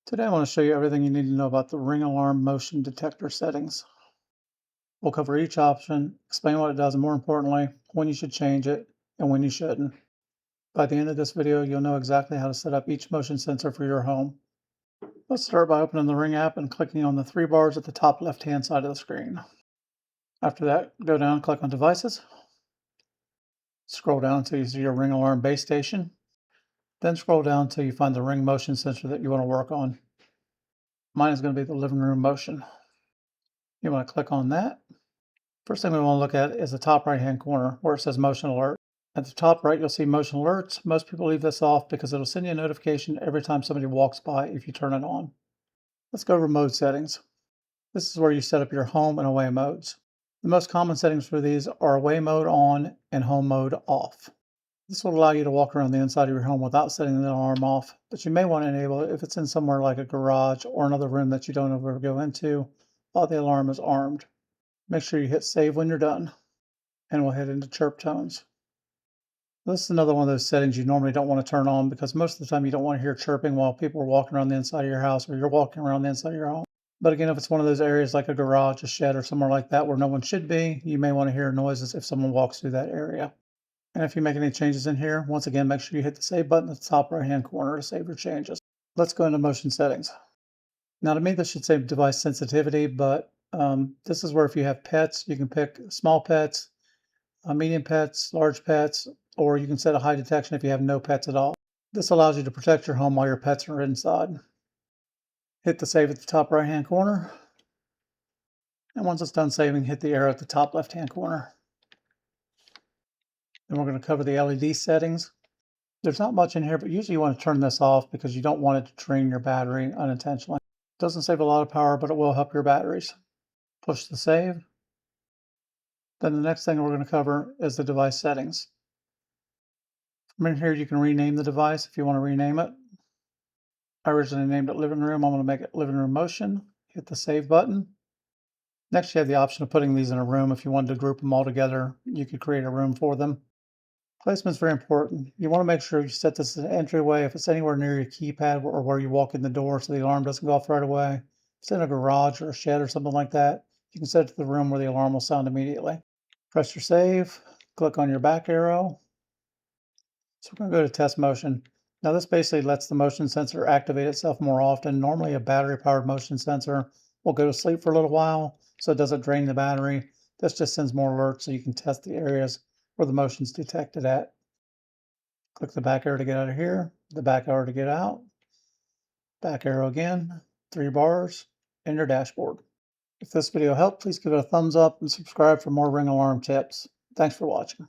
Today I want to show you everything you need to know about the ring alarm motion detector settings. We'll cover each option, explain what it does, and more importantly, when you should change it and when you shouldn't. By the end of this video, you'll know exactly how to set up each motion sensor for your home. Let's start by opening the Ring app and clicking on the three bars at the top left-hand side of the screen. After that, go down and click on Devices. Scroll down until you see your Ring alarm base station. Then scroll down until you find the Ring motion sensor that you want to work on. Mine is going to be the living room motion. You want to click on that. First thing we want to look at is the top right-hand corner where it says Motion Alert. At the top right, you'll see Motion Alerts. Most people leave this off because it'll send you a notification every time somebody walks by if you turn it on. Let's go over mode settings. This is where you set up your home and away modes. The most common settings for these are away mode on and home mode off. This will allow you to walk around the inside of your home without setting the alarm off, but you may want to enable it if it's in somewhere like a garage or another room that you don't ever go into while the alarm is armed. Make sure you hit save when you're done, and we'll head into chirp tones. This is another one of those settings you normally don't want to turn on because most of the time you don't want to hear chirping while people are walking around the inside of your house or you're walking around the inside of your home. But again, if it's one of those areas like a garage, a shed, or somewhere like that where no one should be, you may want to hear noises if someone walks through that area. And if you make any changes in here, once again, make sure you hit the save button at the top right-hand corner to save your changes. Let's go into motion settings. Now to me, this should say device sensitivity, but this is where if you have pets, you can pick small pets, medium pets, large pets, or you can set a high detection if you have no pets at all. This allows you to protect your home while your pets are inside. Hit the save at the top right-hand corner. And once it's done saving, hit the arrow at the top left-hand corner. Then we're going to cover the LED settings. There's not much in here, but usually you want to turn this off because you don't want it to drain your battery unintentionally. It doesn't save a lot of power, but it will help your batteries. Push the save. Then the next thing we're going to cover is the device settings. From in here, you can rename the device if you want to rename it. I originally named it Living Room. I'm going to make it Living Room Motion. Hit the save button. Next, you have the option of putting these in a room. If you wanted to group them all together, you could create a room for them. Placement is very important. You want to make sure you set this as an entryway. If it's anywhere near your keypad or where you walk in the door so the alarm doesn't go off right away. If it's in a garage or a shed or something like that, you can set it to the room where the alarm will sound immediately. Press your save, click on your back arrow. So we're going to go to test motion. Now this basically lets the motion sensor activate itself more often. Normally a battery-powered motion sensor will go to sleep for a little while so it doesn't drain the battery. This just sends more alerts so you can test the areas where the motion's detected at. Click the back arrow to get out of here, the back arrow to get out, back arrow again, 3 bars, and your dashboard. If this video helped, please give it a thumbs up and subscribe for more Ring alarm tips. Thanks for watching.